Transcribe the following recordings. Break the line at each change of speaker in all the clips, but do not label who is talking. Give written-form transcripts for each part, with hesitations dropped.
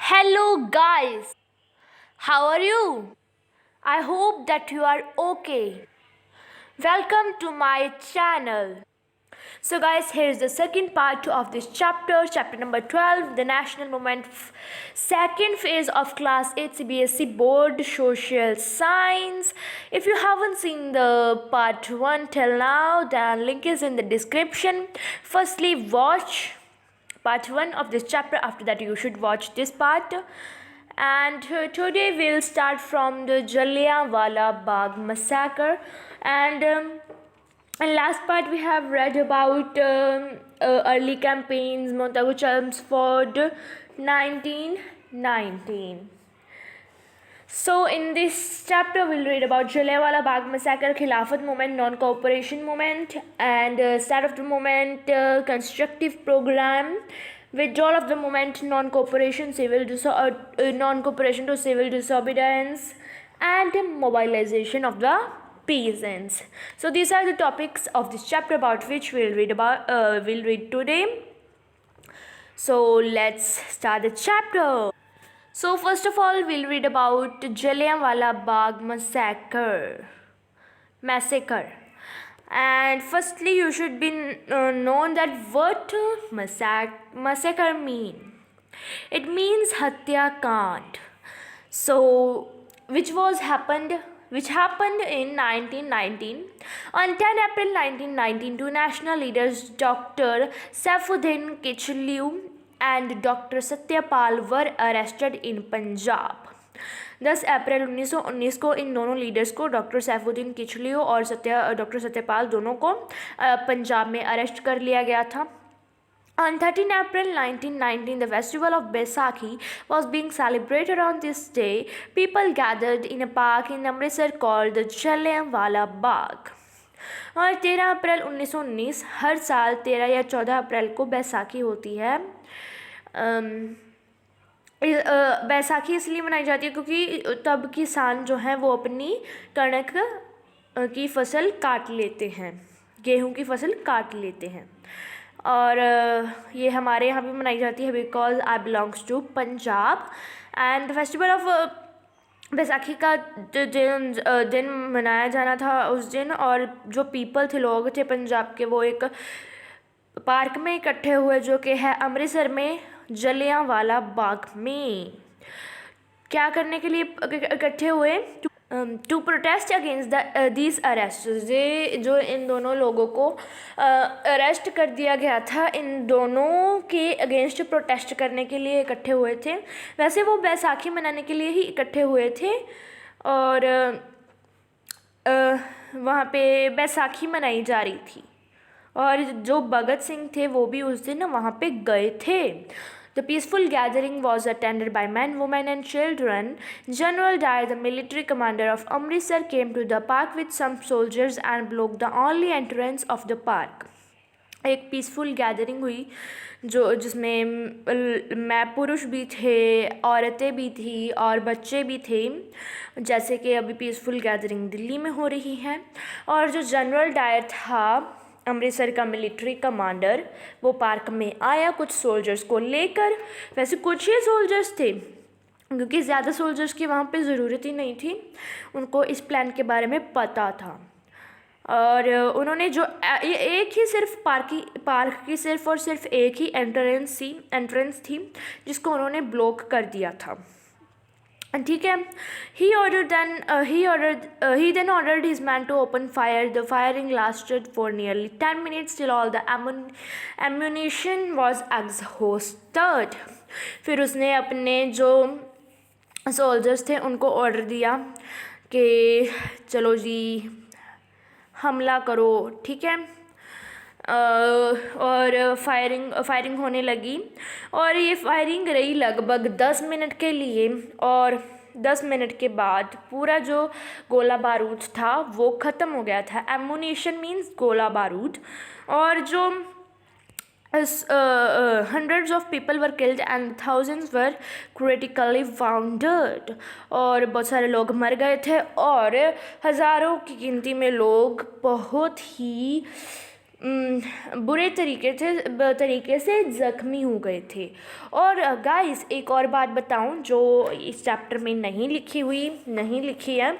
Hello, guys. How are you? I hope that you are okay. Welcome to my channel. So, guys, here is the second part of this chapter number 12, the national movement, second phase of class 8 CBSE board social science. If you haven't seen the part 1 till now, the link is in the description. Firstly, watch part 1 of this chapter. After that, you should watch this part. And today we'll start from the Jallianwala Bagh massacre. And last part we have read about early campaigns, Montagu Chelmsford 1919. So in this chapter we'll read about Jallianwala Bagh massacre, Khilafat movement, non-cooperation movement, and start of the movement, constructive program, withdrawal of the movement, non-cooperation to civil disobedience, and mobilization of the peasants. So these are the topics of this chapter about which we'll read today. So let's start the chapter. So first of all, we'll read about Jallianwala Bagh massacre. And firstly, you should be known that what massacre mean. It means Hatya Kand. So which happened in 1919. On 10 April 1919, two national leaders, Dr. Saifuddin Kichlew and Dr. Satyapal, were arrested in Punjab. 10 अप्रैल 1919 को इन दोनों leaders को, doctor Saifuddin किचलियो और doctor Satyapal, दोनों को पंजाब में arrest कर लिया गया था. On 13 April 1919, the festival of Baisakhi was being celebrated. On this day, people gathered in a park in Amritsar called the Jallianwala Bagh. और 13 अप्रैल 1919, हर साल 13 या 14 अप्रैल को बैसाखी होती है. बैसाखी इसलिए मनाई जाती है क्योंकि तब किसान जो हैं वो अपनी कणक की फसल काट लेते हैं, गेहूं की फसल काट लेते हैं. और ये हमारे यहाँ भी मनाई जाती है because I belongs to Punjab. And festival of Baisakhi का दिन मनाया जाना था उस दिन. और जो पीपल थे, लोग थे पंजाब के, वो एक पार्क में इकट्ठे हुए जो कि है अमृतसर में, जलियांवाला बाग में. क्या करने के लिए इकट्ठे हुए? To protest against these arrest. जो इन दोनों लोगों को अरेस्ट कर दिया गया था, इन दोनों के अगेंस्ट प्रोटेस्ट करने के लिए इकट्ठे हुए थे. वैसे वो बैसाखी मनाने के लिए ही इकट्ठे हुए थे और वहाँ पे बैसाखी मनाई जा रही थी. और जो भगत सिंह थे वो भी उस दिन वहाँ पे गए थे. The peaceful gathering was attended by men, women and children. General Dyer, the military commander of Amritsar, came to the park with some soldiers and blocked the only entrance of the park. एक peaceful gathering हुई जिसमें पुरुष भी थे, औरतें भी थी और बच्चे भी थे, जैसे कि अभी पीसफुल गैदरिंग दिल्ली में हो रही है. और जो जनरल डायर था, अमृतसर का मिलिट्री कमांडर, वो पार्क में आया कुछ सोल्जर्स को लेकर. वैसे कुछ ही सोल्जर्स थे क्योंकि ज़्यादा सोल्जर्स की वहाँ पे ज़रूरत ही नहीं थी. उनको इस प्लान के बारे में पता था और उन्होंने जो एक ही सिर्फ पार्क की सिर्फ और सिर्फ एक ही एंट्रेंस थी जिसको उन्होंने ब्लॉक कर दिया था. ठीक है. He then ordered his men to open fire. The firing lasted for nearly 10 minutes till all the ammunition was exhausted. फिर उसने अपने जो सोल्जर्स थे उनको ऑर्डर दिया कि चलो जी हमला करो. ठीक है. और फायरिंग होने लगी और ये फायरिंग रही लगभग 10 मिनट के लिए. और 10 मिनट के बाद पूरा जो गोला बारूद था वो ख़त्म हो गया था. एमुनिशन मीन्स गोला बारूद. और जो hundreds of people were killed and thousands were critically wounded. और बहुत सारे लोग मर गए थे और हज़ारों की गिनती में लोग बहुत ही बुरे तरीके से ज़ख्मी हो गए थे। और गाइस एक और बात बताऊं जो इस चैप्टर में नहीं लिखी है,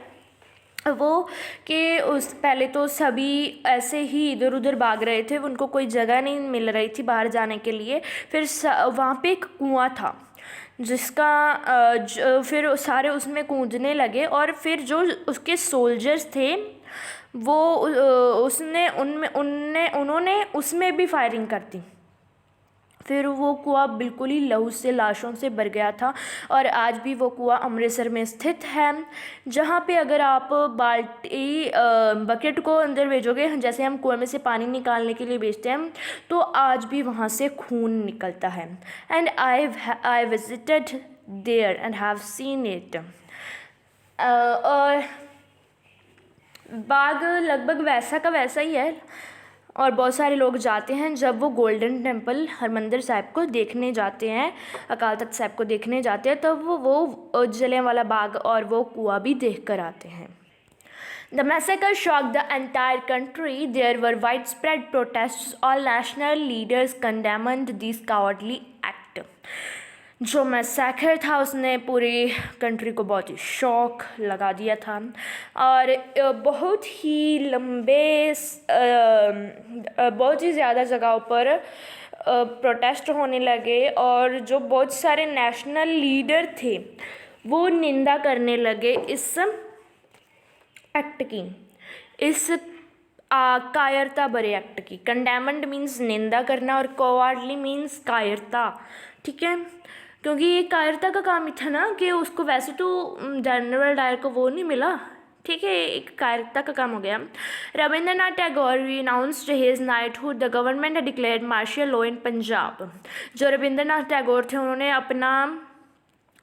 वो कि उस पहले तो सभी ऐसे ही इधर उधर भाग रहे थे, उनको कोई जगह नहीं मिल रही थी बाहर जाने के लिए। फिर वहाँ पे एक कुआं था जिसका फिर सारे उसमें कूदने लगे, और फिर जो उसके सोल्जर्स थे वो उन्होंने उसमें भी फायरिंग कर दी। फिर वो कुआं बिल्कुल ही लहू से लाशों से भर गया था, और आज भी वो कुआं अमृतसर में स्थित है, जहाँ पे अगर आप बकेट को अंदर भेजोगे, जैसे हम कुएं में से पानी निकालने के लिए भेजते हैं, तो आज भी वहाँ से खून निकलता है। And I visited there and have seen it. और बाग लगभग वैसा का वैसा ही है, और बहुत सारे लोग जाते हैं जब वो गोल्डन टेम्पल हरमंदिर साहिब को देखने जाते हैं, अकाल तख्त साहिब को देखने जाते हैं, तब वो जलियांवाला बाग और वो कुआं भी देख कर आते हैं। The massacre shocked the entire country. There were widespread protests. All national leaders condemned this cowardly act. जो मैसेकर था उसने पूरी कंट्री को बहुत ही शॉक लगा दिया था, और बहुत ही बहुत ही ज़्यादा जगहों पर प्रोटेस्ट होने लगे, और जो बहुत सारे नेशनल लीडर थे वो निंदा करने लगे इस एक्ट की, इस कायरता भरे एक्ट की। कंडेमंड मीन्स निंदा करना, और कॉवार्डली मीन्स कायरता, ठीक है, क्योंकि ये कायरता का काम ही था ना कि उसको वैसे तो जनरल डायर को वो नहीं मिला, ठीक है, एक कायरता का काम हो गया। Rabindranath Tagore renounced his knighthood, the government had declared martial law in Punjab. जो रविंद्रनाथ टैगोर थे उन्होंने अपना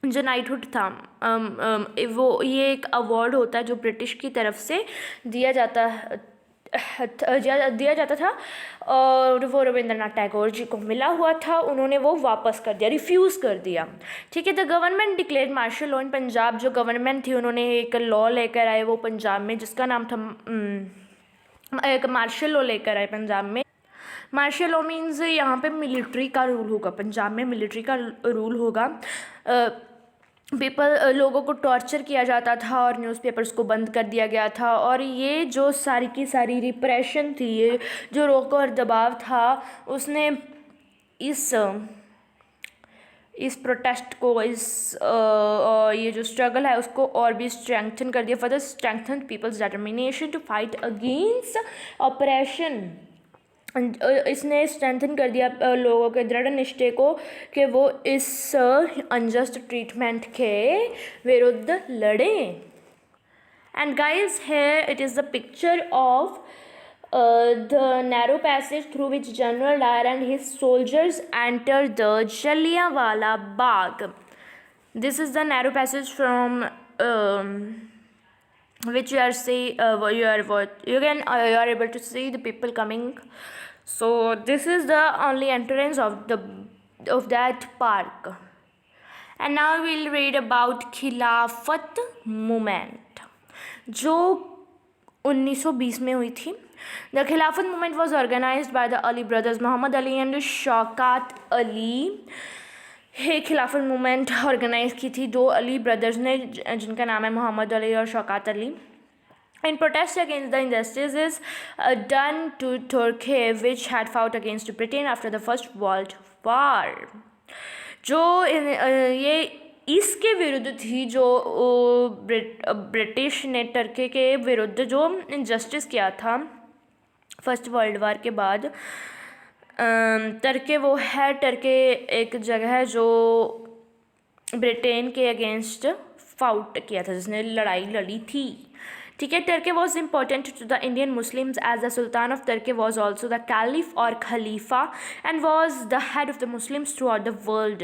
जो नाइटहुड था, वो ये एक अवार्ड होता है जो ब्रिटिश की तरफ से दिया जाता था, और वो रविंद्रनाथ टैगोर जी को मिला हुआ था, उन्होंने वो वापस कर दिया, रिफ्यूज़ कर दिया, ठीक है। The government declared martial law in Punjab, जो गवर्नमेंट थी उन्होंने एक लॉ लेकर आए वो पंजाब में, जिसका नाम था एक मार्शल लॉ लेकर आए पंजाब में। मार्शल लॉ मीन्स यहाँ पे मिलिट्री का रूल होगा, पंजाब में मिलिट्री का रूल होगा। लोगों को टॉर्चर किया जाता था और न्यूज़पेपर्स को बंद कर दिया गया था, और ये जो सारी की सारी रिप्रेशन थी, ये जो रोक और दबाव था, उसने इस प्रोटेस्ट को, ये जो स्ट्रगल है उसको और भी स्ट्रेंथन कर दिया। Further strengthen people's determination to fight against operation. इसने स्ट्रेंथन कर दिया लोगों के दृढ़ निश्चय को कि वो इस अनजस्ट ट्रीटमेंट के विरुद्ध लड़ें। And guys here it is the picture of the narrow passage through which General Dyer and his soldiers entered the Jallianwala Bagh. This is the narrow passage from which you are able to see the people coming. So this is the only entrance of that park. And now we'll read about खिलाफत movement जो 1920 में हुई थी। The Khilafat movement was organized by the Ali brothers Muhammad Ali and Shaukat Ali. ये खिलाफत movement organise की थी दो अली ब्रदर्स ने, जिनका नाम है मोहम्मद अली और Shaukat Ali, in protest against the injustices done to Turkey which had fought against Britain after the First World War. जो ये इसके विरुद्ध थी, जो ब्रिटिश ने टर्की के विरुद्ध जो इनजस्टिस किया था फर्स्ट वर्ल्ड वार के बाद। टर्की एक जगह है जो ब्रिटेन के अगेंस्ट फाउट किया था, जिसने लड़ाई लड़ी थी, ठीक है। Turkey was important to the Indian Muslims as the sultan of Turkey was also the caliph और खलीफा and was the head of the Muslims throughout the world.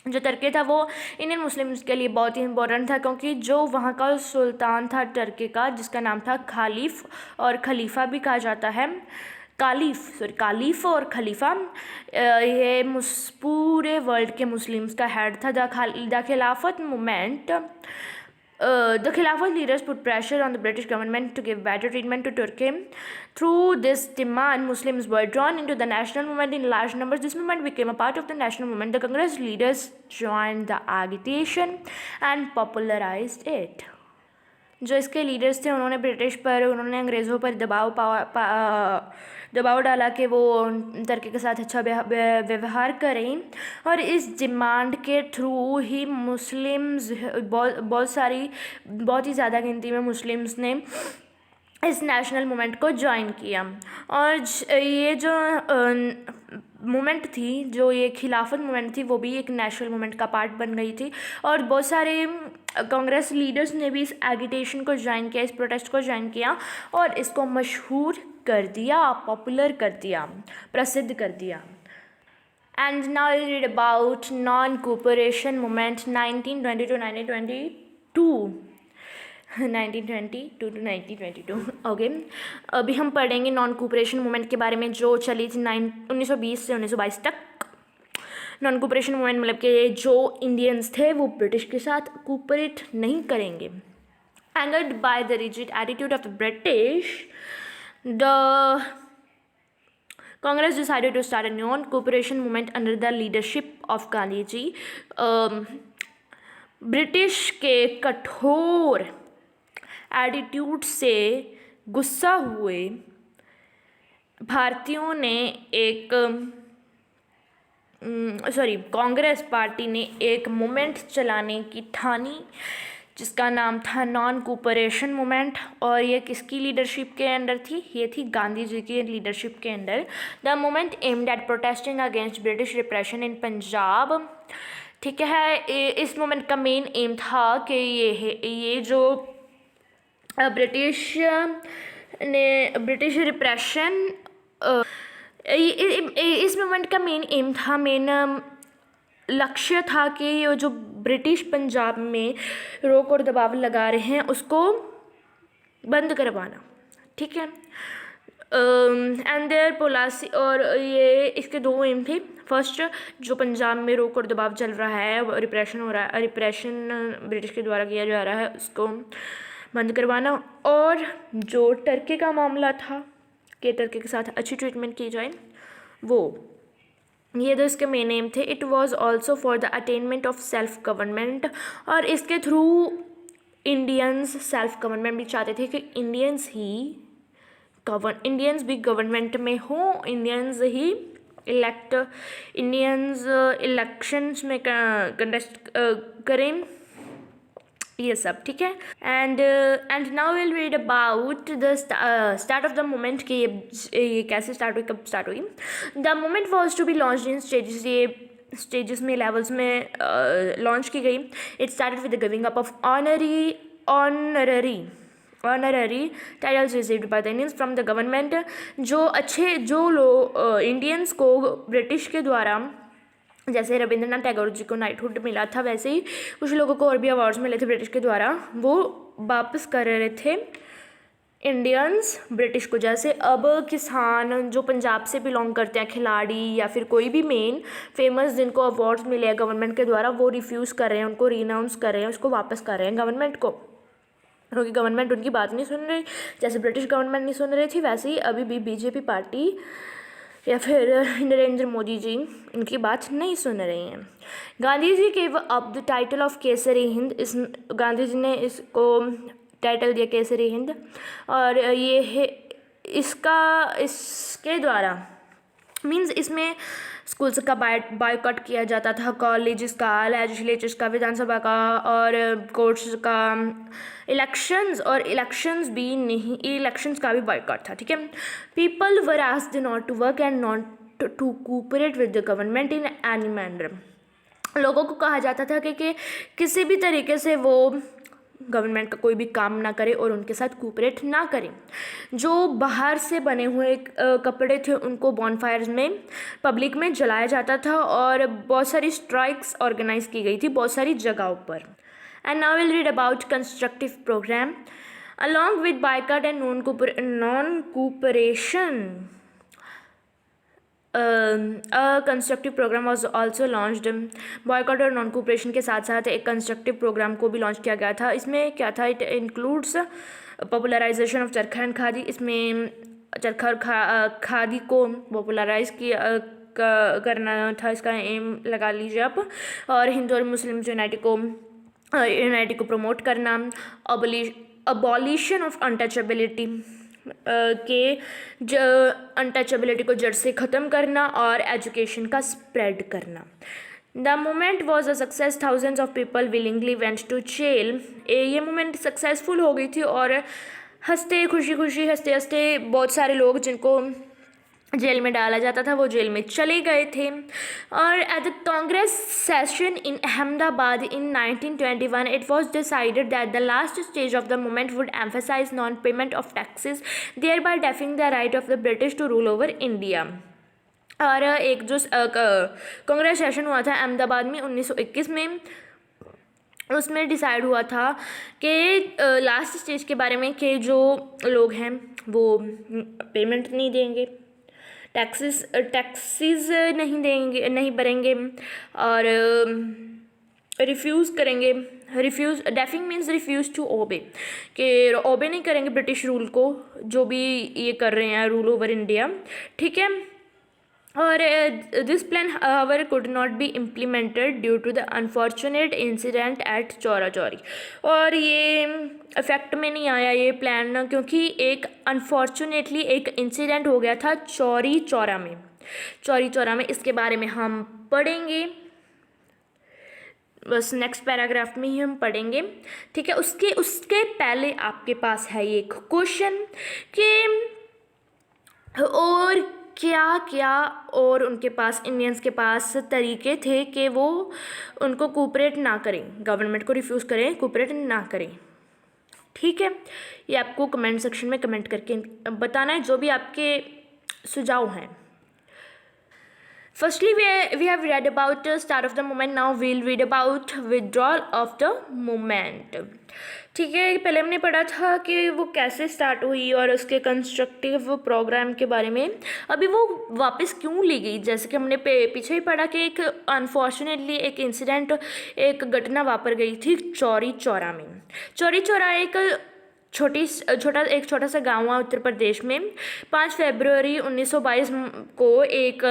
जो टर्की था वो इंडियन मुस्लिम्स के लिए बहुत ही इंपॉर्टेंट था, क्योंकि जो वहाँ का सुल्तान था टर्की का, जिसका नाम था खालिफ और खलीफा भी कहा जाता है, कालिफ और खलीफा, ये पूरे वर्ल्ड के मुस्लिम्स का हेड था। द खिलाफत movement The Khilafat leaders put pressure on the British government to give better treatment to Turkey. Through this demand, Muslims were drawn into the national movement in large numbers. This movement became a part of the national movement. The Congress leaders joined the agitation and popularized it. जो इसके leaders थे उन्होंने British पर, उन्होंने अंग्रेज़ों पर दबाव डाला कि वो तुर्की के साथ अच्छा व्यवहार करें, और इस डिमांड के थ्रू ही मुस्लिम्स बहुत ही ज़्यादा गिनती में मुस्लिम्स ने इस नेशनल मूवमेंट को ज्वाइन किया। और ये जो मूवमेंट थी, जो ये खिलाफत मूवमेंट थी, वो भी एक नेशनल मूवमेंट का पार्ट बन गई थी। और बहुत सारे कांग्रेस लीडर्स ने भी इस एगिटेशन को ज्वाइन किया, इस प्रोटेस्ट को ज्वाइन किया और इसको मशहूर कर दिया, पॉपुलर कर दिया, प्रसिद्ध कर दिया। And now we'll read about non-cooperation movement 1920 to 1922. 1922 to 1922 okay. अभी हम पढ़ेंगे नॉन कोऑपरेशन मूवमेंट के बारे में, जो चली थी 1920 से 1922 तक। नॉन कोऑपरेशन मूवमेंट मतलब कि जो इंडियंस थे वो ब्रिटिश के साथ कोऑपरेट नहीं करेंगे। Angered by the rigid attitude of the British, the Congress decided to start a non-cooperation movement under the leadership of Gandhi ji. British के कठोर एटीट्यूड से गुस्सा हुए भारतीयों ने कांग्रेस पार्टी ने एक मूवमेंट चलाने की ठानी, जिसका नाम था नॉन कोऑपरेशन मूवमेंट। और ये किसकी लीडरशिप के अंडर थी? ये थी गांधी जी की लीडरशिप के under. The movement aimed at protesting against British repression in Punjab. ठीक है, इस मूवमेंट का मेन एम था कि ये जो ब्रिटिश रिप्रेशन, इस मूवमेंट का मेन एम था, लक्ष्य था कि ये जो ब्रिटिश पंजाब में रोक और दबाव लगा रहे हैं उसको बंद करवाना। ठीक है, एंड देयर पॉलिसी, और ये इसके दो एम थे। फर्स्ट, जो पंजाब में रोक और दबाव चल रहा है, रिप्रेशन हो रहा है, रिप्रेशन ब्रिटिश के द्वारा किया जा रहा है, उसको बंद करवाना। और जो टर्की का मामला था कि टर्की के साथ अच्छी ट्रीटमेंट की जाए, वो ये तो इसके मेन एम थे। It was also for the attainment of self government, और इसके थ्रू इंडियंस सेल्फ गवर्नमेंट भी चाहते थे कि इंडियंस भी गवर्नमेंट में हों, इंडियंस इलेक्शंस में कंटेस्ट करें, ये सब। ठीक है, and now will read about the start of the movement कि ये कैसे स्टार्ट हुई, कब स्टार्ट हुई। The movement was to be launch in stages, ये स्टेजेस में, लेवल्स में लॉन्च की गई। It started with the giving up of honorary titles received by the Indians from the government. जो लोग इंडियंस को ब्रिटिश के द्वारा, जैसे रविंद्रनाथ टैगोर जी को नाइटहुड मिला था, वैसे ही कुछ लोगों को और भी अवार्ड्स मिले थे ब्रिटिश के द्वारा, वो वापस कर रहे थे इंडियंस ब्रिटिश को। जैसे अब किसान जो पंजाब से बिलोंग करते हैं, खिलाड़ी या फिर कोई भी मेन फेमस जिनको अवार्ड्स मिले हैं गवर्नमेंट के द्वारा, वो रिफ्यूज़ कर रहे हैं, उनको रीनाउंस कर रहे हैं, उसको वापस कर रहे हैं गवर्नमेंट को, क्योंकि गवर्नमेंट उनकी बात नहीं सुन रही। जैसे ब्रिटिश गवर्नमेंट नहीं सुन रही थी, वैसे ही अभी भी बीजेपी पार्टी या फिर नरेंद्र मोदी जी इनकी बात नहीं सुन रही हैं। गांधी जी के अब the title of Kesari Hind, Gandhi ji ने इसको टाइटल दिया केसरी हिंद, और ये है इसके द्वारा मीन्स इसमें स्कूल्स का बायकॉट किया जाता था, कॉलेजेस का, लेजिस्लेचर्स का, विधानसभा का और कोर्ट्स का, इलेक्शंस भी नहीं, इलेक्शंस का भी बायकॉट था। ठीक है, people were asked not to work and not to cooperate with the government in any manner. लोगों को कहा जाता था कि किसी भी तरीके से वो गवर्नमेंट का कोई भी काम ना करे और उनके साथ कोऑपरेट ना करें। जो बाहर से बने हुए कपड़े थे उनको बॉनफायर्स में, पब्लिक में जलाया जाता था, और बहुत सारी स्ट्राइक्स ऑर्गेनाइज की गई थी बहुत सारी जगहों पर। And now will read about constructive programme along with boycott and non cooperation. Constructive programme was also launched. Boycott और नॉन कोऑपरेशन के साथ साथ एक कंस्ट्रक्टिव प्रोग्राम को भी लॉन्च किया गया था। इसमें क्या था, इट इंक्लूड्स पॉपुलराइजेशन ऑफ चरखा एंड खादी। इसमें चरखा और खादी को पॉपुलराइज किया करना था, इसका एम लगा लीजिए आप। और हिंदू और मुस्लिम यूनाइटी को प्रमोट करना, अबॉलिशन ऑफ अनटचेबिलिटी अनटचेबिलिटी को जड़ से ख़त्म करना और एजुकेशन का स्प्रेड करना। The movement was a success, thousands of people willingly went to jail. ये मूवमेंट सक्सेसफुल हो गई थी और हंसते हंसते बहुत सारे लोग जिनको जेल में डाला जाता था वो जेल में चले गए थे। और at the Congress session in Ahmedabad in 1921 it was decided that the last stage of the movement would emphasise non payment of taxes, thereby defying the right of the British to rule over India. और एक जो Congress session हुआ था अहमदाबाद में 1921 में, उसमें decide हुआ था कि लास्ट स्टेज के बारे में कि जो लोग हैं वो पेमेंट नहीं देंगे, टैक्सेस नहीं भरेंगे और रिफ्यूज़ करेंगे। डेफिंग मीन्स रिफ्यूज़ टू ओबे, कि ओबे नहीं करेंगे ब्रिटिश रूल को, जो भी ये कर रहे हैं रूल ओवर इंडिया, ठीक है। और this plan however could not be implemented due to the unfortunate incident at Chaura Chauri. और ये इफेक्ट में नहीं आया ये प्लान, क्योंकि एक अनफॉर्चुनेटली एक इंसिडेंट हो गया था चौरी चौरा में। इसके बारे में हम पढ़ेंगे, बस नेक्स्ट पैराग्राफ में ही हम पढ़ेंगे, ठीक है। उसके पहले आपके पास है ये क्वेश्चन कि और क्या और उनके पास, इंडियंस के पास तरीके थे कि वो उनको कोऑपरेट ना करें, गवर्नमेंट को रिफ्यूज़ करें, कोऑपरेट ना करें, ठीक है। ये आपको कमेंट सेक्शन में कमेंट करके बताना है जो भी आपके सुझाव हैं। Firstly, we have read about start of the movement. Now we'll read about withdrawal of the movement. ठीक है, पहले हमने पढ़ा था कि वो कैसे स्टार्ट हुई और उसके कंस्ट्रक्टिव प्रोग्राम के बारे में। अभी वो वापस क्यों ली गई, जैसे कि हमने पीछे ही पढ़ा कि एक अनफॉर्चुनेटली एक इंसिडेंट, एक घटना वापर गई थी चौरी चौरा में। चौरी चौरा एक छोटा सा गाँव है उत्तर प्रदेश में। 5 फरवरी 1922 को एक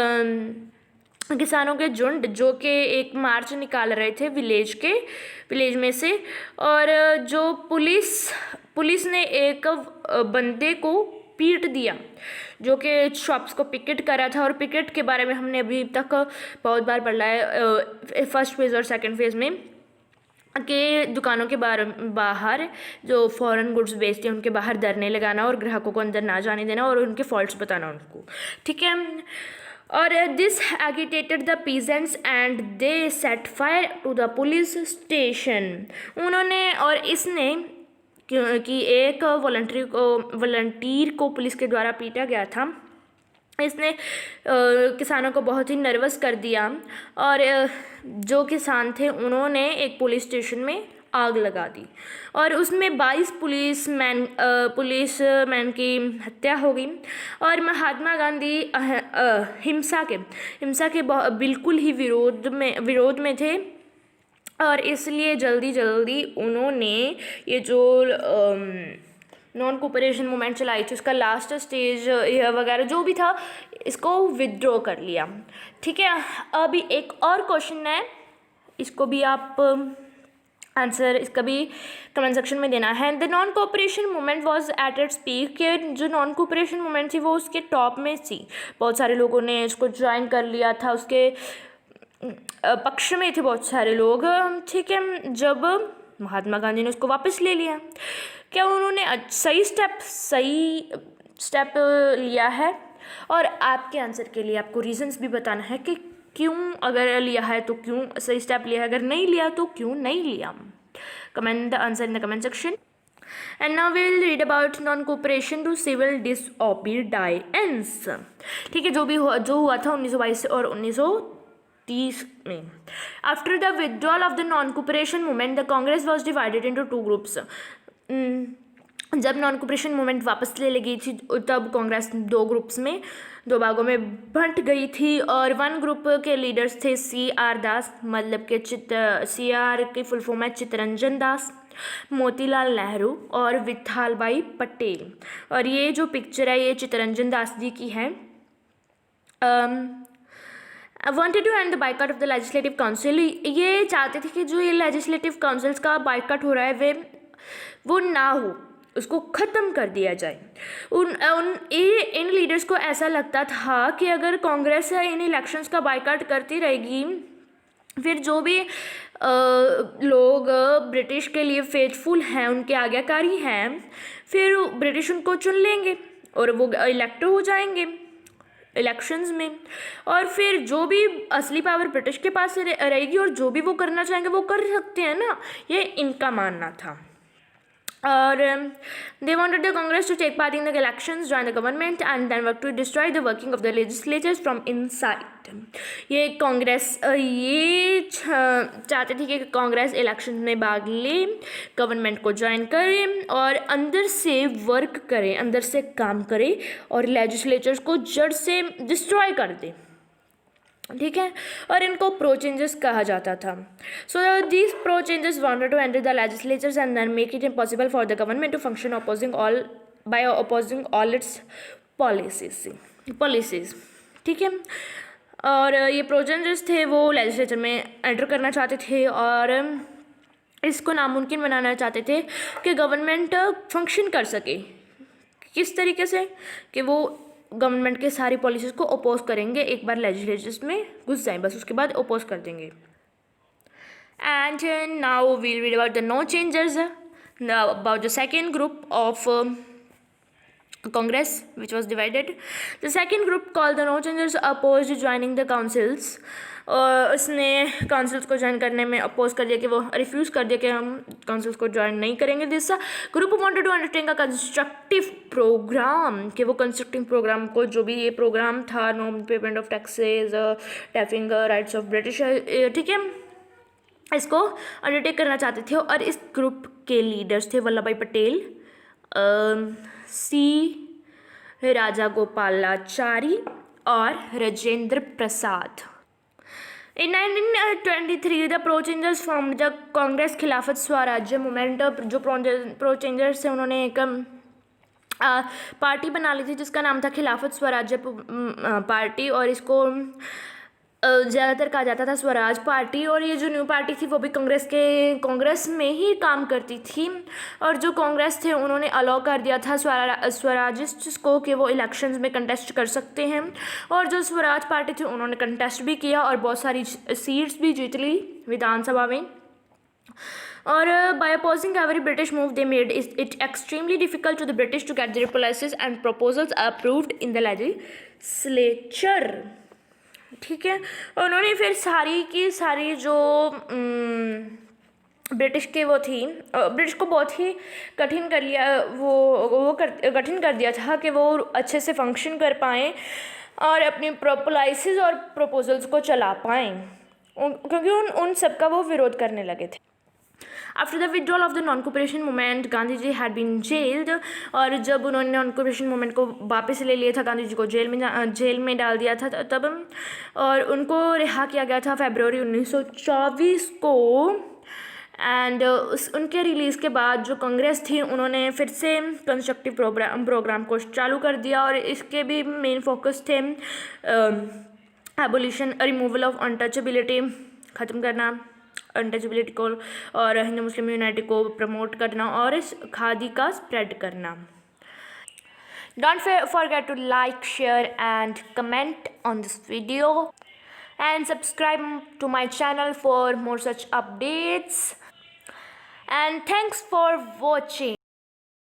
किसानों के झुंड जो कि एक मार्च निकाल रहे थे विलेज में से, और जो पुलिस ने एक बंदे को पीट दिया जो कि शॉप्स को पिकेट कर रहा था। और पिकेट के बारे में हमने अभी तक बहुत बार पढ़ा है फर्स्ट फेज़ और सेकंड फेज़ में, कि दुकानों के बाहर जो फॉरेन गुड्स बेचते हैं उनके बाहर धरने लगाना और ग्राहकों को अंदर ना जाने देना और उनके फॉल्ट्स बताना उनको, ठीक है। और this agitated the peasants and they set fire to the police station. उन्होंने और इसने कि एक वॉलंटियर को पुलिस के द्वारा पीटा गया था, इसने किसानों को बहुत ही नर्वस कर दिया। और जो किसान थे उन्होंने एक पुलिस स्टेशन में आग लगा दी और उसमें 22 पुलिसमैन की हत्या हो गई। और महात्मा गांधी हिंसा के बिल्कुल ही विरोध में थे और इसलिए जल्दी उन्होंने ये जो नॉन कोऑपरेशन मूवमेंट चलाई थी उसका लास्ट स्टेज वगैरह जो भी था इसको विदड्रॉ कर लिया, ठीक है। अभी एक और क्वेश्चन है, इसको भी आप आंसर इसका भी कमेंट सेक्शन में देना है। The non cooperation movement was at its peak, के जो नॉन कोऑपरेशन मूवमेंट थी वो उसके टॉप में थी, बहुत सारे लोगों ने इसको ज्वाइन कर लिया था, उसके पक्ष में थे बहुत सारे लोग, ठीक है। जब महात्मा गांधी ने उसको वापस ले लिया, क्या उन्होंने सही स्टेप लिया है? और आपके आंसर के लिए आपको रीजंस भी बताना है कि क्यों, अगर लिया है तो क्यों सही स्टेप लिया है, अगर नहीं लिया तो क्यों नहीं लिया। Comment the answer in the comment section. And now we will read about non cooperation to civil disobedience, ठीक है। जो हुआ था 1922 और 1930 में। After the withdrawal of the non cooperation movement the Congress was divided into 2 groups. जब non cooperation movement वापस ले गई थी तब कांग्रेस 2 ग्रुप्स में दो भागों में बंट गई थी और वन ग्रुप के लीडर्स थे CR दास, मतलब के CR की फुल फॉर्म है चित्तरंजन दास, मोतीलाल नेहरू और विठाल भाई पटेल। और ये जो पिक्चर है ये चित्तरंजन दास जी की है। wanted to end the boycott of the legislative council। ये चाहते थे कि जो ये लेजिस्लेटिव काउंसिल्स का बाइकआउट हो रहा है वो ना हो, उसको ख़त्म कर दिया जाए। इन लीडर्स को ऐसा लगता था कि अगर कांग्रेस इन इलेक्शंस का बाइकआउट करती रहेगी, फिर जो भी लोग ब्रिटिश के लिए फेथफुल हैं, उनके आज्ञाकारी हैं, फिर ब्रिटिश उनको चुन लेंगे और वो इलेक्ट हो जाएंगे इलेक्शंस में, और फिर जो भी असली पावर ब्रिटिश के पास रहेगी और जो भी वो करना चाहेंगे वो कर सकते हैं ना, ये इनका मानना था। और they wanted the Congress to take part in the elections, join the government and then work to destroy the working of the legislatures from inside। ये कांग्रेस ये चाहते थे कि कांग्रेस इलेक्शन में भाग ले, गवर्नमेंट को ज्वाइन करे और अंदर से वर्क करे, अंदर से काम करे और लेजिस्लेचर्स को जड़ से डिस्ट्रॉय कर दे, ठीक है। और इनको प्रो चेंजेस कहा जाता था। So these pro changes wanted to enter the legislatures and then make it impossible for the government to function opposing all its policies, ठीक है। और ये प्रो चेंजेस थे वो लेजिस्लेचर में एंटर करना चाहते थे और इसको नामुमकिन बनाना चाहते थे कि गवर्नमेंट फंक्शन कर सके। किस तरीके से कि वो गवर्नमेंट के सारी पॉलिसीज़ को अपोज करेंगे, एक बार लेजिस्लेचर्स में घुस जाएं बस, उसके बाद अपोज कर देंगे। And now will read about the no changers about the second group of Congress which was divided. The second group called the no changers opposed joining the councils। और उसने काउंसिल्स को ज्वाइन करने में oppose कर दिया कि वो refuse कर दिया कि हम काउंसिल्स को ज्वाइन नहीं करेंगे। This group wanted to undertake a constructive programme, कि वो कंस्ट्रक्टिव प्रोग्राम को जो भी ये प्रोग्राम था, no payment of taxes, tapping rights of British, ठीक है, इसको अंडरटेक करना चाहते थे। और इस ग्रुप के लीडर्स थे वल्लभ भाई पटेल, सी राजागोपालाचारी और Rajendra Prasad. In 1923 the pro changers formed the Congress खिलाफत स्वराज्य मूवमेंट। जो प्रो चेंजर्स थे उन्होंने एक पार्टी बना ली थी जिसका नाम था खिलाफत स्वराज्य पार्टी, और इसको ज़्यादातर कहा जाता था स्वराज पार्टी। और ये जो न्यू पार्टी थी वो भी कांग्रेस में ही काम करती थी। और जो कांग्रेस थे उन्होंने अलाउ कर दिया था स्वराजिस्ट्स को कि वो इलेक्शंस में कंटेस्ट कर सकते हैं, और जो स्वराज पार्टी थी उन्होंने कंटेस्ट भी किया और बहुत सारी सीट्स भी जीत ली विधानसभा में। और by opposing every British move they made it extremely difficult to the British to get their policies and proposals approved in the legislature, ठीक है। उन्होंने फिर सारी की सारी जो ब्रिटिश के वो थी, ब्रिटिश को बहुत ही कठिन कर लिया, कठिन कर दिया था कि वो अच्छे से फंक्शन कर पाएँ और अपनी पॉलिसीज़ और प्रपोजल्स को चला पाएँ, क्योंकि उन सब का वो विरोध करने लगे थे। After the withdrawal of the non cooperation movement Gandhi ji had been jailed. और जब उन्होंने नॉन कोऑपरेशन मूवमेंट को वापस ले लिया था, गांधी जी को जेल में डाल दिया था तब, और उनको रिहा किया गया था फरवरी 1924 को। एंड उनके रिलीज़ के बाद जो कांग्रेस थी उन्होंने फिर से कंस्ट्रक्टिव प्रोग्राम को चालू कर दिया, और इसके भी मेन फोकस थे एबोलिशन, रिमूवल ऑफ अनटचेबिलिटी, ख़त्म करना अनटचेबिलिटी को, और हिंदू मुस्लिम यूनिटी को प्रमोट करना और इस खादी का स्प्रेड करना। Don't forget to like, share and comment on this video and subscribe to my channel for more such updates, and thanks for watching.